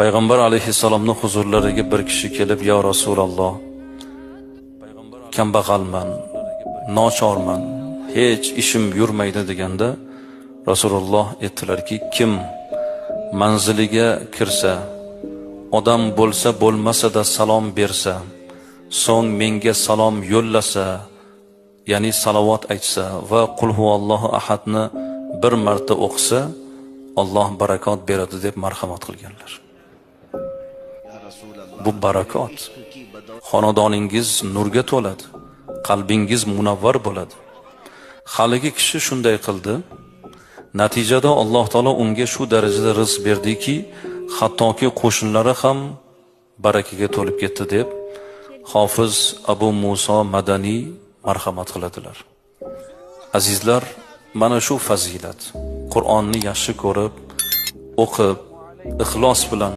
Payg'ambar alayhissalomning huzurlariga bir kishi kelib, "Ya Rasululloh, kambag'alman, nochorman, hech ishim yurmaydi" deganda, Rasululloh aytdilarki, kim manziliga kirsa, odam bo'lsa bo'lmasa-da salom bersa, so'ng menga salom yo'llasa, ya'ni salovat aytsa va qul huvallohu ahadni bir marta o'qisa, Alloh barakot beradi deb marhamat qilganlar. Bu barakot. Xonadoningiz nurga to'ladi, qalbingiz munavvar bo'ladi. Haligi kishi shunday qildi. Natijada Alloh taolo unga shu darajada rizq berdiki, hattoki qo'shnilari ham barakaga to'lib ketdi deb Hofiz Abu Muso Madaniy marhamat qiladilar. Azizlar, mana shu fazilat. Qur'onni yaxshi ko'rib, o'qib, ixlos bilan